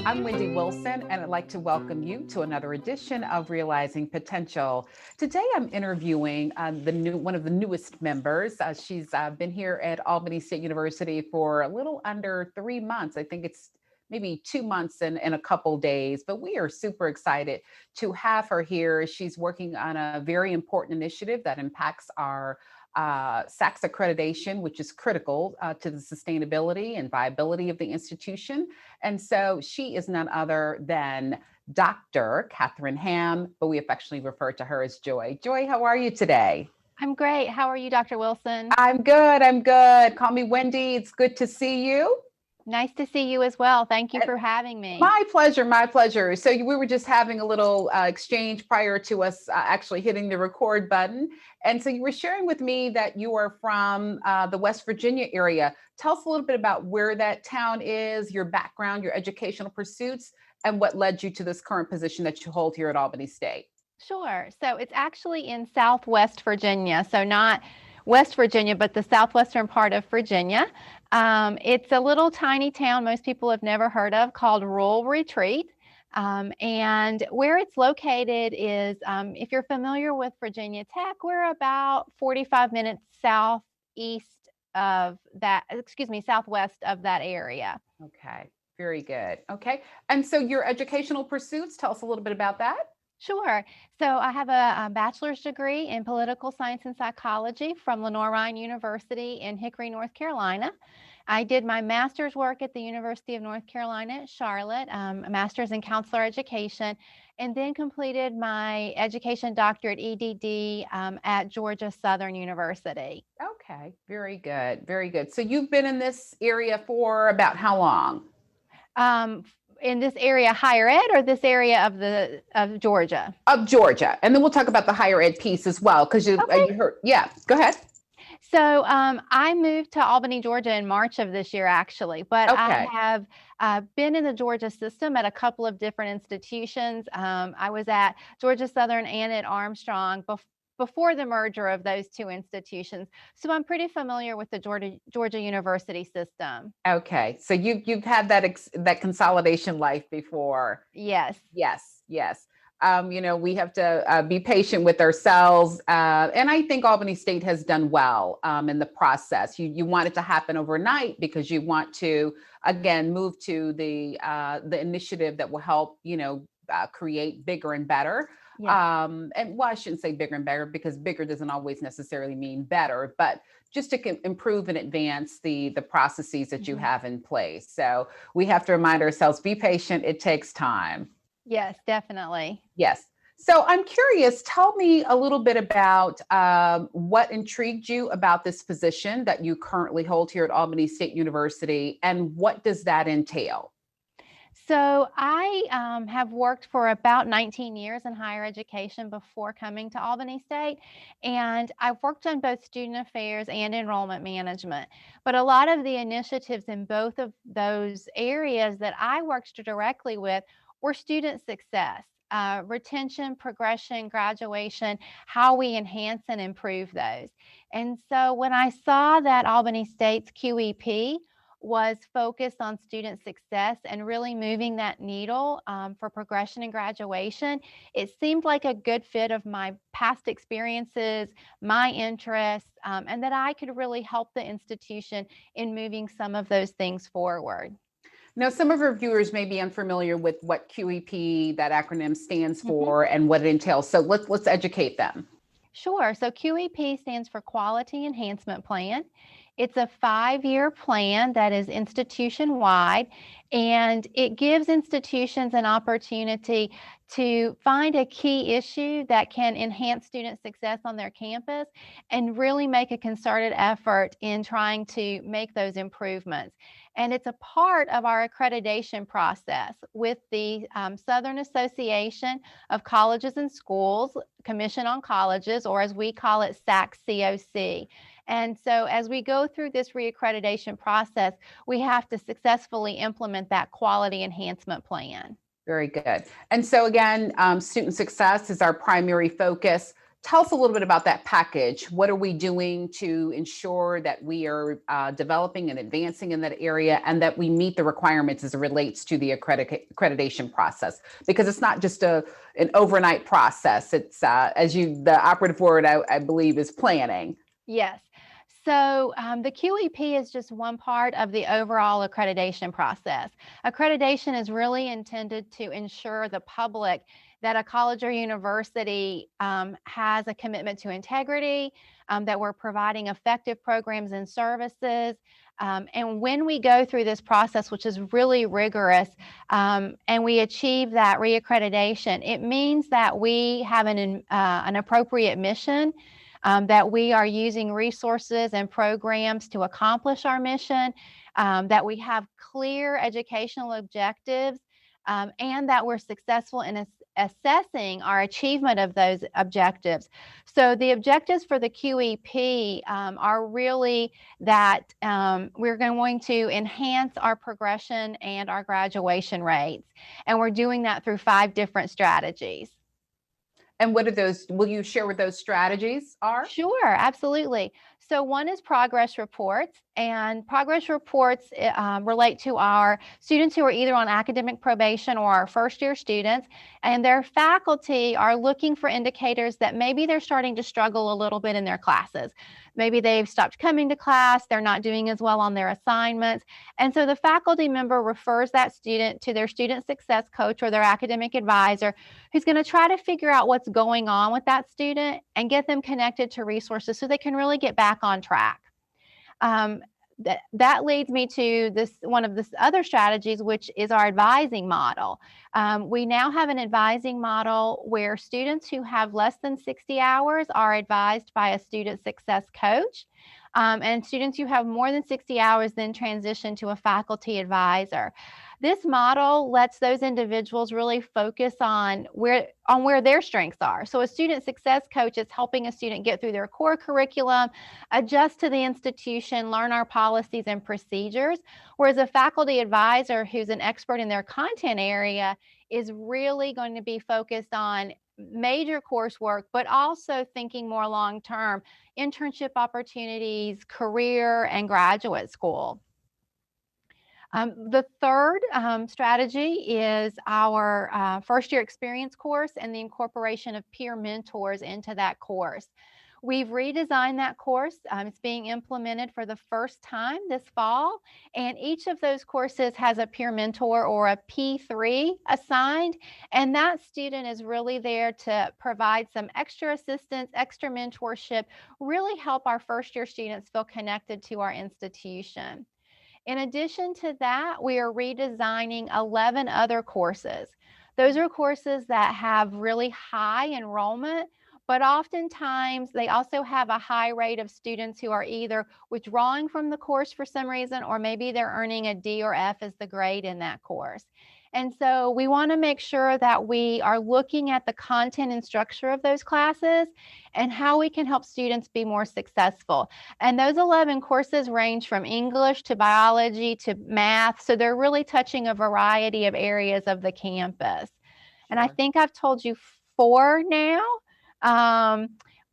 I'm Wendy Wilson, and I'd like to welcome you to another edition of Realizing Potential. Today, I'm interviewing one of the newest members. She's been here at Albany State University for a little under 3 months. I think it's maybe 2 months and a couple days, but we are super excited to have her here. She's working on a very important initiative that impacts our SACS accreditation, which is critical to the sustainability and viability of the institution. And so she is none other than Dr. Catherine Hamm, but we affectionately refer to her as Joy. Joy, how are you today? I'm great. How are you, Dr. Wilson? I'm good. I'm good. Call me Wendy. It's good to see you. Nice to see you as well. Thank you for having me. My pleasure. My pleasure. So we were just having a little exchange prior to us actually hitting the record button. And so you were sharing with me that you are from the West Virginia area. Tell us a little bit about where that town is, your background, your educational pursuits, and what led you to this current position that you hold here at Albany State. Sure. So it's actually in Southwest Virginia. So not West Virginia, but the southwestern part of Virginia. It's a little tiny town most people have never heard of called Rural Retreat. And where it's located is, if you're familiar with Virginia Tech, we're about 45 minutes southwest of that area. Okay, very good. Okay. And so your educational pursuits, tell us a little bit about that. Sure. So I have a bachelor's degree in political science and psychology from Lenore-Ryan University in Hickory, North Carolina. I did my master's work at the University of North Carolina at Charlotte, a master's in counselor education, and then completed my education doctorate EDD at Georgia Southern University. Okay, very good. Very good. So you've been in this area for about how long? In this area, higher ed, or this area of Georgia? Of Georgia. And then we'll talk about the higher ed piece as well, because you heard, yeah, go ahead. So I moved to Albany, Georgia in March of this year, actually, but Okay. I have been in the Georgia system at a couple of different institutions. I was at Georgia Southern and at Armstrong before the merger of those two institutions. So I'm pretty familiar with the Georgia University system. Okay. So you've had that consolidation life before. Yes. Yes. Yes. We have to be patient with ourselves. And I think Albany State has done well in the process. You want it to happen overnight because you want to, again, move to the initiative that will help, create bigger and better. Yeah. And well, I shouldn't say bigger and better because bigger doesn't always necessarily mean better, but just to improve and advance the processes that you have in place. So we have to remind ourselves, be patient. It takes time. Yes, definitely. Yes. So I'm curious, tell me a little bit about what intrigued you about this position that you currently hold here at Albany State University, and what does that entail? So I have worked for about 19 years in higher education before coming to Albany State, and I've worked on both student affairs and enrollment management. But a lot of the initiatives in both of those areas that I worked directly with were student success, retention, progression, graduation, how we enhance and improve those. And so when I saw that Albany State's QEP was focused on student success and really moving that needle for progression and graduation, it seemed like a good fit of my past experiences, my interests, and that I could really help the institution in moving some of those things forward. Now, some of our viewers may be unfamiliar with what QEP, that acronym, stands for and what it entails. So let's educate them. Sure. So QEP stands for Quality Enhancement Plan. It's a 5-year plan that is institution-wide, and it gives institutions an opportunity to find a key issue that can enhance student success on their campus and really make a concerted effort in trying to make those improvements. And it's a part of our accreditation process with the Southern Association of Colleges and Schools, Commission on Colleges, or as we call it, SACS-COC. And so as we go through this reaccreditation process, we have to successfully implement that quality enhancement plan. Very good. And so again, student success is our primary focus. Tell us a little bit about that package. What are we doing to ensure that we are developing and advancing in that area, and that we meet the requirements as it relates to the accreditation process? Because it's not just an overnight process. It's the operative word I believe is planning. Yes. So the QEP is just one part of the overall accreditation process. Accreditation is really intended to ensure the public that a college or university has a commitment to integrity, that we're providing effective programs and services. And when we go through this process, which is really rigorous, and we achieve that reaccreditation, it means that we have an appropriate mission, that we are using resources and programs to accomplish our mission, that we have clear educational objectives, and that we're successful in assessing our achievement of those objectives. So the objectives for the QEP are really that we're going to enhance our progression and our graduation rates. And we're doing that through 5 different strategies. And what are those? Will you share what those strategies are? Sure, absolutely. So one is progress reports, and progress reports relate to our students who are either on academic probation or our first-year students, and their faculty are looking for indicators that maybe they're starting to struggle a little bit in their classes. Maybe they've stopped coming to class, they're not doing as well on their assignments, and so the faculty member refers that student to their student success coach or their academic advisor, who's going to try to figure out what's going on with that student and get them connected to resources so they can really get back on track. That leads me to one of the other strategies, which is our advising model. We now have an advising model where students who have less than 60 hours are advised by a student success coach. And students who have more than 60 hours then transition to a faculty advisor. This model lets those individuals really focus on where their strengths are. So a student success coach is helping a student get through their core curriculum, adjust to the institution, learn our policies and procedures, whereas a faculty advisor who's an expert in their content area is really going to be focused on major coursework, but also thinking more long-term internship opportunities, career, and graduate school. The third strategy is our first-year experience course and the incorporation of peer mentors into that course. We've redesigned that course. It's being implemented for the first time this fall, and each of those courses has a peer mentor or a P3 assigned, and that student is really there to provide some extra assistance, extra mentorship, really help our first-year students feel connected to our institution. In addition to that, we are redesigning 11 other courses. Those are courses that have really high enrollment, but oftentimes they also have a high rate of students who are either withdrawing from the course for some reason, or maybe they're earning a D or F as the grade in that course. And so we want to make sure that we are looking at the content and structure of those classes and how we can help students be more successful. And those 11 courses range from English to biology to math. So they're really touching a variety of areas of the campus. And I think I've told you 4 now.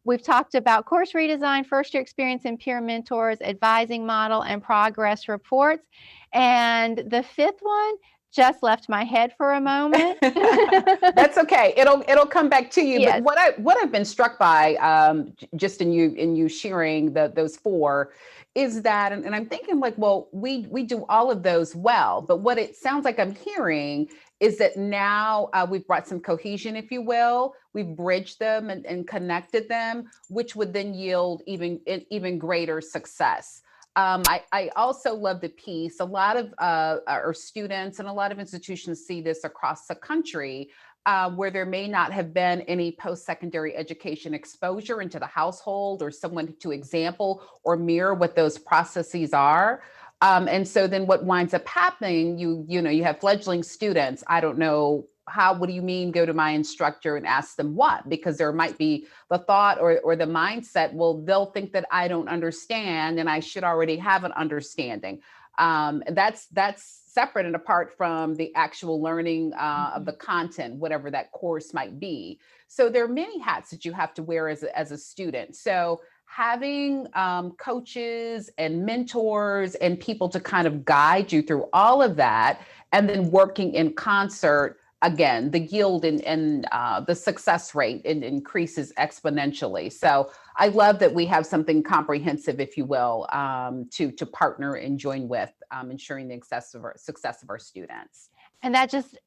We've talked about course redesign, first-year experience and peer mentors, advising model, and progress reports. And the 5th one just left my head for a moment. That's okay. It'll come back to you. Yes. But what I've been struck by, just in you sharing those 4, is that, and I'm thinking like, well, we do all of those well, but what it sounds like I'm hearing is that now we've brought some cohesion, if you will. We've bridged them and connected them, which would then yield even greater success. I also love the piece. A lot of our students and a lot of institutions see this across the country, where there may not have been any post-secondary education exposure into the household or someone to example or mirror what those processes are. And so then what winds up happening, you have fledgling students. I don't know what do you mean go to my instructor and ask them what? Because there might be the thought or the mindset, well, they'll think that I don't understand and I should already have an understanding. That's separate and apart from the actual learning of the content, whatever that course might be. So there are many hats that you have to wear as a student. So having coaches and mentors and people to kind of guide you through all of that, and then working in concert, again, the yield and the success rate increases exponentially. So I love that we have something comprehensive, if you will, to partner and join with, ensuring the success of our students. And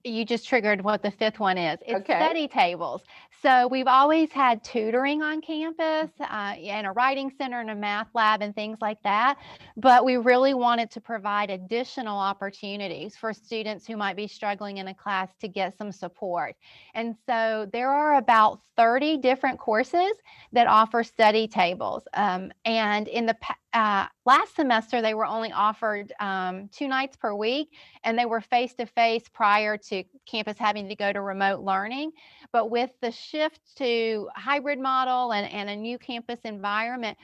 you just triggered what the fifth one is. It's Okay. study tables. So we've always had tutoring on campus, and a writing center and a math lab and things like that. But we really wanted to provide additional opportunities for students who might be struggling in a class to get some support. And so there are about 30 different courses that offer study tables. And in the last semester, they were only offered 2 nights per week, and they were face-to-face prior to campus having to go to remote learning. But with the shift to hybrid model and a new campus environment,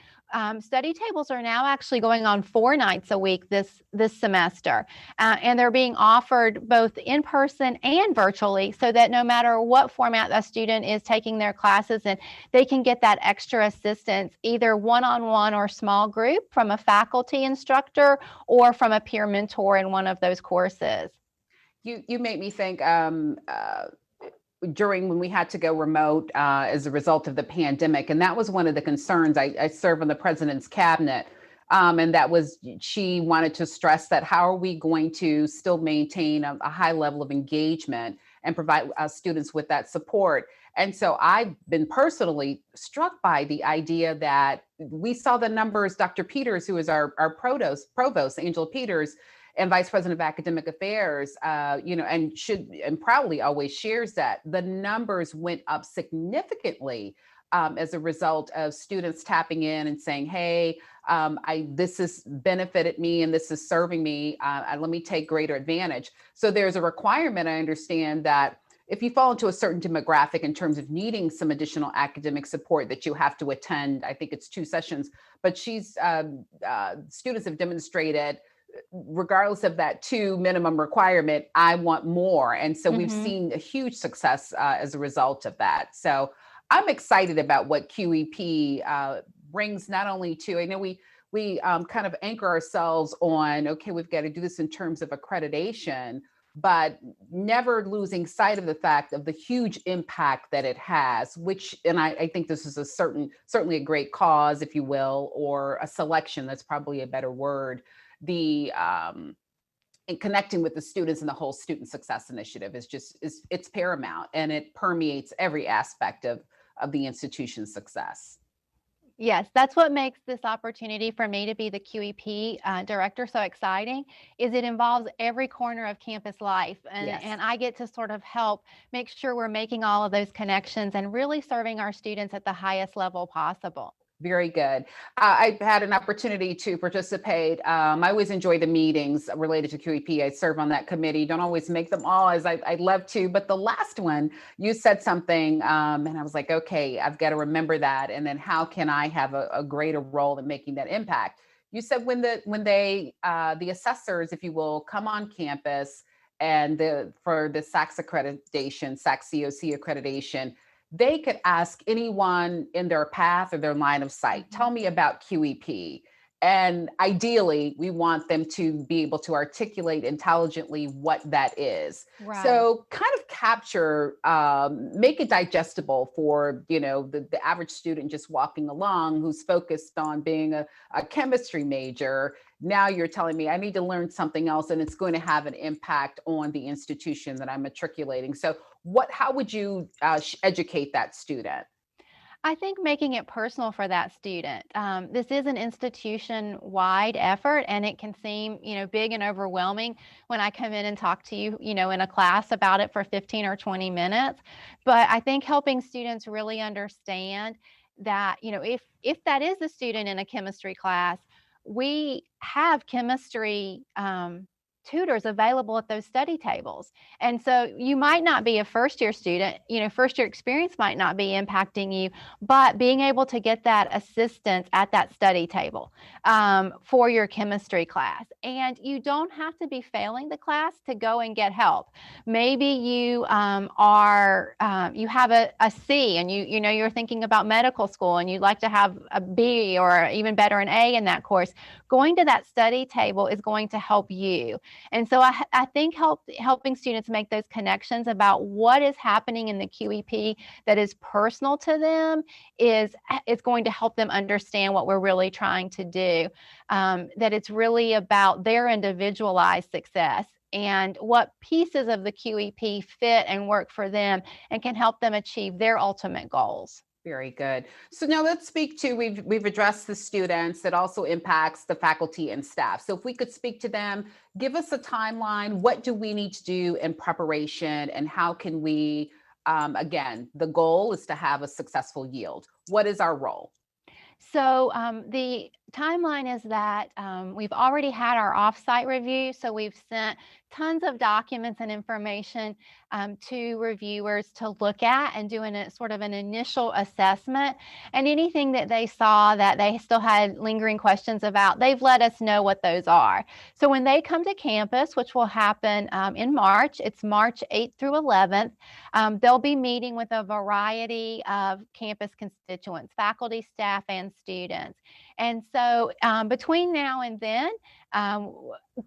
study tables are now actually going on 4 nights a week this semester. And they're being offered both in person and virtually, so that no matter what format a student is taking their classes in, they can get that extra assistance, either one-on-one or small group from a faculty instructor or from a peer mentor in one of those courses. You made me think, during when we had to go remote as a result of the pandemic, and that was one of the concerns. I serve on the president's cabinet, and that was, she wanted to stress that how are we going to still maintain a high level of engagement and provide students with that support. And so I've been personally struck by the idea that we saw the numbers. Dr. Peters, who is our provost, Angela Peters, and Vice President of Academic Affairs, and proudly always shares that the numbers went up significantly as a result of students tapping in and saying, "Hey, this has benefited me and this is serving me. Let me take greater advantage." So there's a requirement, I understand, that if you fall into a certain demographic in terms of needing some additional academic support, that you have to attend. I think it's 2 sessions, but students have demonstrated, regardless of that 2 minimum requirement, I want more. And so we've seen a huge success as a result of that. So I'm excited about what QEP brings, not only to, I know we kind of anchor ourselves on, okay, we've got to do this in terms of accreditation, but never losing sight of the fact of the huge impact that it has, which, and I think this is certainly a great cause, if you will, or a selection, that's probably a better word. And connecting with the students, and the whole student success initiative it's paramount, and it permeates every aspect of the institution's success. Yes, that's what makes this opportunity for me to be the QEP director so exciting, is it involves every corner of campus life. Yes. And I get to sort of help make sure we're making all of those connections and really serving our students at the highest level possible. Very good. I've had an opportunity to participate. I always enjoy the meetings related to QEP. I serve on that committee. Don't always make them all as I'd love to, but the last one, you said something, and I was like, okay, I've got to remember that. And then how can I have a greater role in making that impact? You said when the assessors, if you will, come on campus and for the SACS accreditation, SACS COC accreditation, they could ask anyone in their path or their line of sight, tell me about QEP. And ideally, we want them to be able to articulate intelligently what that is. Right. So kind of capture, make it digestible for, the average student just walking along who's focused on being a chemistry major. Now you're telling me I need to learn something else, and it's going to have an impact on the institution that I'm matriculating. So how would you educate that student? I think making it personal for that student. This is an institution-wide effort, and it can seem, big and overwhelming when I come in and talk to you, in a class about it for 15 or 20 minutes. But I think helping students really understand that, if that is a student in a chemistry class, we have chemistry tutors available at those study tables. And so you might not be a first-year student, first-year experience might not be impacting you, but being able to get that assistance at that study table for your chemistry class. And you don't have to be failing the class to go and get help. Maybe you you have a C, and you're thinking about medical school and you'd like to have a B or even better an A in that course. Going to that study table is going to help you. And so I think helping students make those connections about what is happening in the QEP that is personal to them is going to help them understand what we're really trying to do, that it's really about their individualized success and what pieces of the QEP fit and work for them and can help them achieve their ultimate goals. Very good. So now let's speak to, we've addressed the students, that also impacts the faculty and staff. So if we could speak to them, give us a timeline. What do we need to do in preparation, and how can we, again, the goal is to have a successful yield. What is our role? So the timeline is that we've already had our offsite review. So we've sent tons of documents and information to reviewers to look at and doing a sort of an initial assessment. And anything that they saw that they still had lingering questions about, they've let us know what those are. So when they come to campus, which will happen in March, it's March 8th through 11th, they'll be meeting with a variety of campus constituents, faculty, staff, and students. And so between now and then,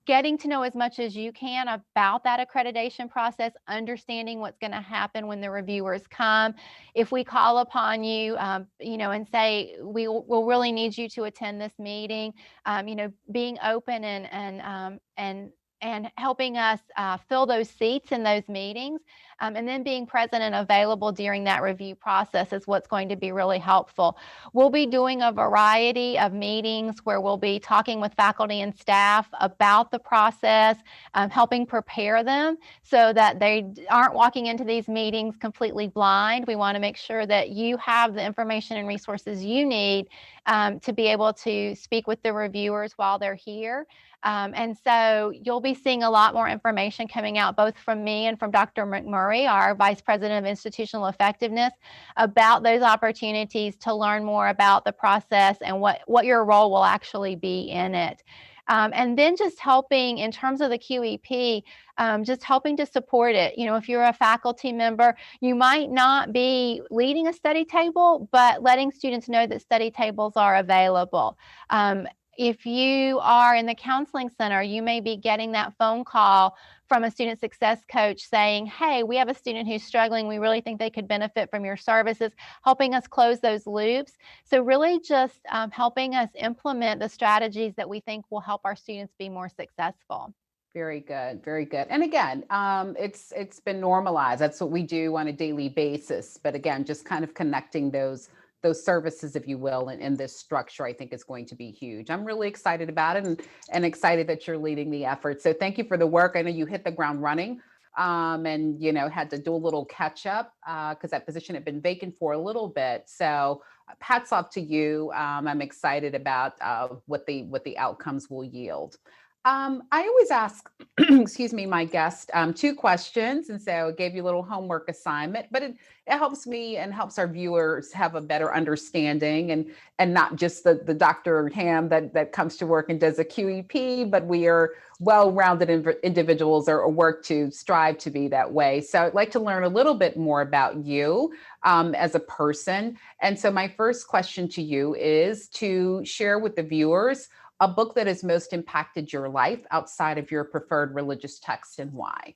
getting to know as much as you can about that accreditation process, understanding what's going to happen when the reviewers come. If we call upon you, and say, we'll really need you to attend this meeting, being open and helping us fill those seats in those meetings, and then being present and available during that review process is what's going to be really helpful. We'll be doing a variety of meetings where we'll be talking with faculty and staff about the process, helping prepare them so that they aren't walking into these meetings completely blind. We want to make sure that you have the information and resources you need to be able to speak with the reviewers while they're here. And so you'll be seeing a lot more information coming out both from me and from Dr. McMurray, our Vice President of Institutional Effectiveness, about those opportunities to learn more about the process and what your role will actually be in it. And then just helping in terms of the QEP, just helping to support it. If you're a faculty member, you might not be leading a study table, but letting students know that study tables are available. If you are in the counseling center, you may be getting that phone call from a student success coach saying, hey, we have a student who's struggling. We really think they could benefit from your services, helping us close those loops. So really just helping us implement the strategies that we think will help our students be more successful. Very good, very good. And again, it's been normalized. That's what we do on a daily basis. But again, just kind of connecting those services, if you will, in this structure, I think is going to be huge. I'm really excited about it, and excited that you're leading the effort. So thank you for the work. I know you hit the ground running, and had to do a little catch up because that position had been vacant for a little bit. So hats off to you. I'm excited about what the outcomes will yield. I always ask, excuse me, my guest 2 questions. And so I gave you a little homework assignment, but it helps me and helps our viewers have a better understanding, and not just the Dr. Hamm that comes to work and does a QEP, but we are well-rounded individuals or work to strive to be that way. So I'd like to learn a little bit more about you as a person. And so my first question to you is to share with the viewers a book that has most impacted your life outside of your preferred religious text, and why?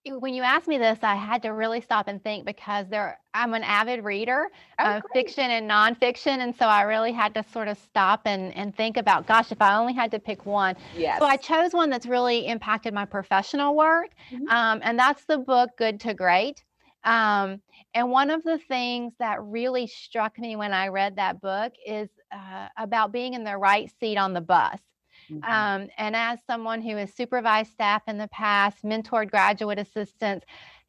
When you asked me this, I had to really stop and think because I'm an avid reader Oh, of great. fiction and nonfiction. And so I really had to sort of stop and think about, gosh, if I only had to pick one. So I Yes. chose one that's really impacted my professional work. Mhm. And that's the book Good to Great. And one of the things that really struck me when I read that book is about being in the right seat on the bus. Mhm. And as someone who has supervised staff in the past, mentored graduate assistants,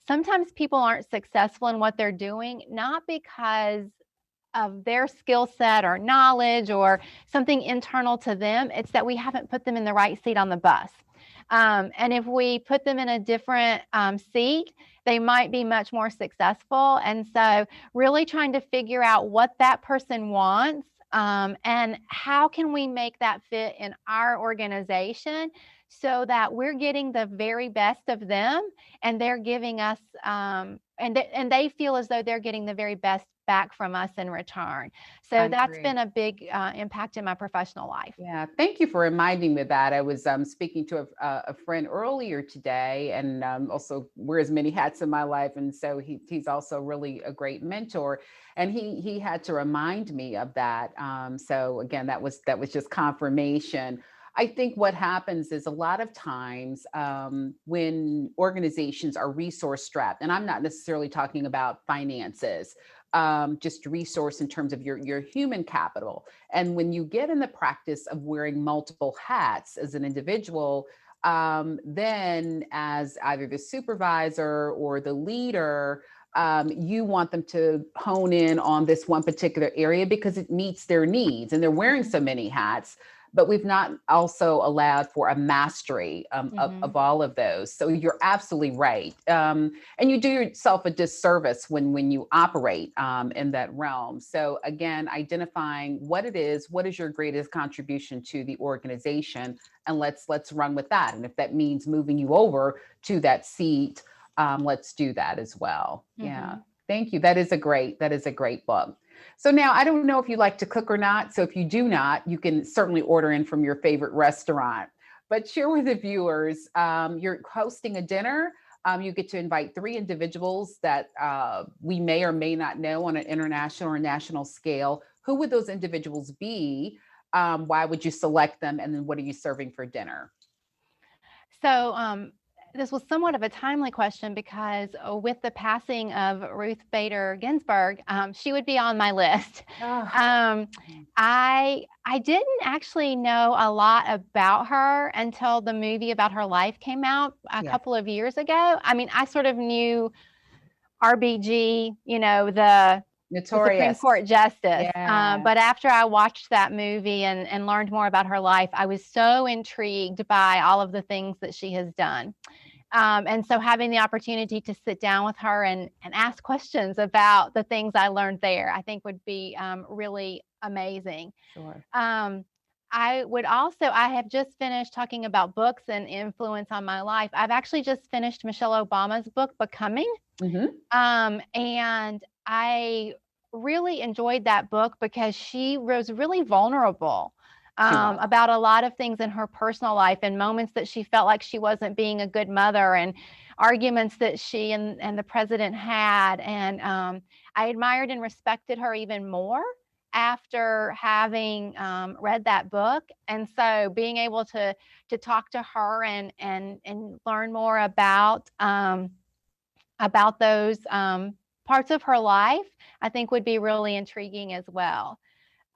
sometimes people aren't successful in what they're doing, not because of their skill set or knowledge or something internal to them. It's that we haven't put them in the right seat on the bus. And if we put them in a different seat, they might be much more successful. And so really trying to figure out what that person wants, and how can we make that fit in our organization so that we're getting the very best of them, and they're giving us, and they feel as though they're getting the very best back from us in return. I So that's agree. been a big impact in my professional life. Yeah, thank you for reminding me of that. I was speaking to a friend earlier today, and also wears many hats in my life, and so he's also really a great mentor. And he had to remind me of that. So again, that was just confirmation. I think what happens is a lot of times when organizations are resource strapped, and I'm not necessarily talking about finances, just resource in terms of your human capital. And when you get in the practice of wearing multiple hats as an individual, then as either the supervisor or the leader, you want them to hone in on this one particular area because it meets their needs, and they're wearing so many hats. But we've not also allowed for a mastery of all of those. So you're absolutely right. And you do yourself a disservice when you operate in that realm. So again, identifying what it is, what is your greatest contribution to the organization, and let's run with that. And if that means moving you over to that seat, let's do that as well. Yeah, Mm-hmm. thank you. That is a great book. So now I don't know if you like to cook or not. So if you do not, you can certainly order in from your favorite restaurant. But share with the viewers, you're hosting a dinner. You get to invite three individuals that we may or may not know on an international or national scale. Who would those individuals be? Why would you select them? And then what are you serving for dinner? So, this was somewhat of a timely question because with the passing of Ruth Bader Ginsburg, she would be on my list. Oh, Um, I didn't actually know a lot about her until the movie about her life came out a yes, couple of years ago. I mean, I sort of knew RBG, the Supreme notorious. Court justice. Yeah, But after I watched that movie and learned more about her life, I was so intrigued by all of the things that she has done. And so having the opportunity to sit down with her and ask questions about the things I learned there, I think would be really amazing. sure. Um, I have just finished talking about books and influence on my life. I've actually just finished Michelle Obama's book, Becoming. Hmm. And I really enjoyed that book because she was really vulnerable She was. about a lot of things in her personal life and moments that she felt like she wasn't being a good mother and arguments that she and the president had. And I admired and respected her even more after having read that book. And so being able to talk to her and learn more about those parts of her life, I think would be really intriguing as well.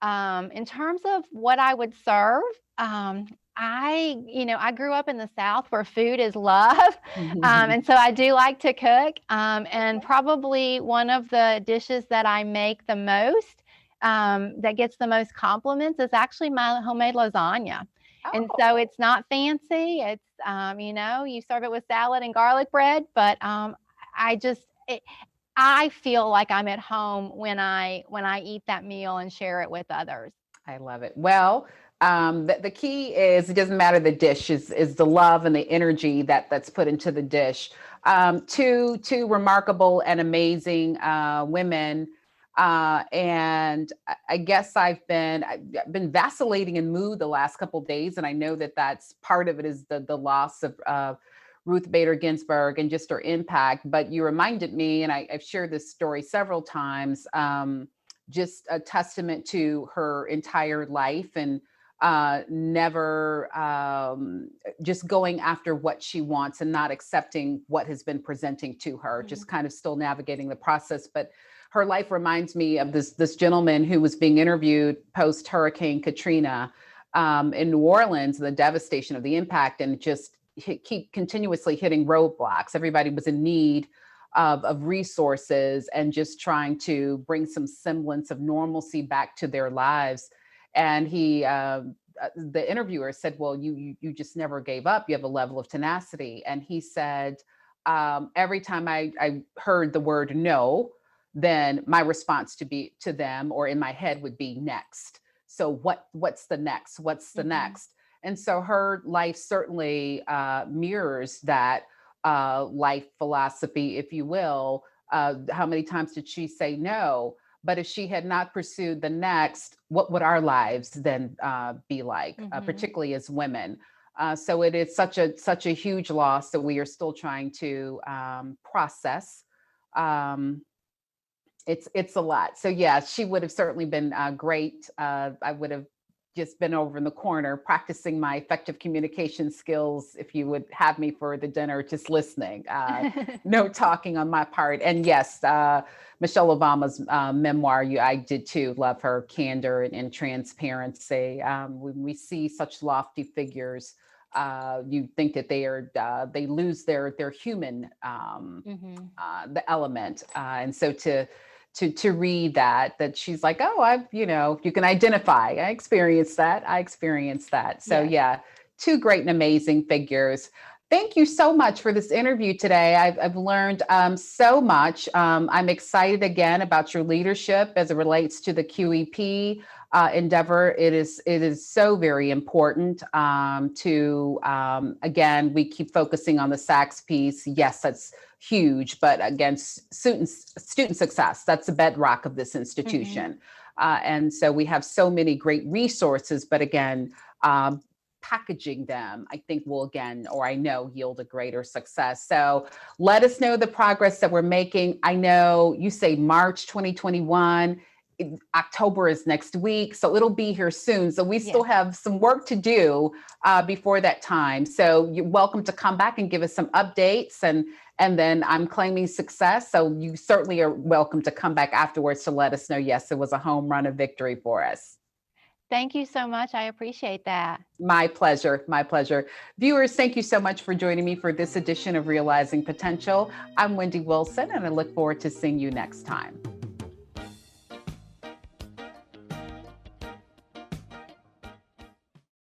In terms of what I would serve, I grew up in the South where food is love. And so I do like to cook. And probably one of the dishes that I make the most, that gets the most compliments, is actually my homemade lasagna. And so Oh, it's not fancy. It's, you serve it with salad and garlic bread, but I just, it, I feel like I'm at home when I eat that meal and share it with others. I love it. Well, the key is it doesn't matter the dish is the love and the energy that's put into the dish. Two remarkable and amazing women, and I guess I've been vacillating in mood the last couple of days, and I know that that's part of it is the loss of Ruth Bader Ginsburg and just her impact. But you reminded me, and I've shared this story several times. Just a testament to her entire life and never just going after what she wants and not accepting what has been presenting to her, Mhm. just kind of still navigating the process. But her life reminds me of this gentleman who was being interviewed post Hurricane Katrina in New Orleans, the devastation of the impact, and just keep continuously hitting roadblocks. Everybody was in need of resources and just trying to bring some semblance of normalcy back to their lives. And the interviewer said, well, you just never gave up. You have a level of tenacity. And he said, every time I heard the word no, then my response to them or in my head would be next. So what's the next? What's the Mhm. next? And so her life certainly mirrors that life philosophy, if you will. How many times did she say no? But if she had not pursued the next, what would our lives then be like, Mhm. particularly as women? So it is such a huge loss that we are still trying to process. Um, it's a lot. So yeah, she would have certainly been great. I would have just been over in the corner practicing my effective communication skills if you would have me for the dinner, just listening, no talking on my part. And yes, Michelle Obama's memoir, I did too love her candor and transparency. When we see such lofty figures, you think that they lose their human Mhm. the element, and so to read that she's like, oh, you can identify. I experienced that. So Yes. yeah, two great and amazing figures. Thank you so much for this interview today. I've learned so much. I'm excited again about your leadership as it relates to the QEP endeavor. It is so very important to again, we keep focusing on the SACS piece. Yes, that's huge, but again, student success, that's the bedrock of this Mhm. institution. And so we have so many great resources, but again, packaging them, I think will again, or I know, yield a greater success. So let us know the progress that we're making. I know you say March 2021. October is next week, so it'll be here soon. So we still Yes. have some work to do before that time. So you're welcome to come back and give us some updates, and then I'm claiming success. So you certainly are welcome to come back afterwards to let us know, yes, it was a home run of victory for us. Thank you so much. I appreciate that. My pleasure. My pleasure. Viewers, thank you so much for joining me for this edition of Realizing Potential. I'm Wendy Wilson, and I look forward to seeing you next time.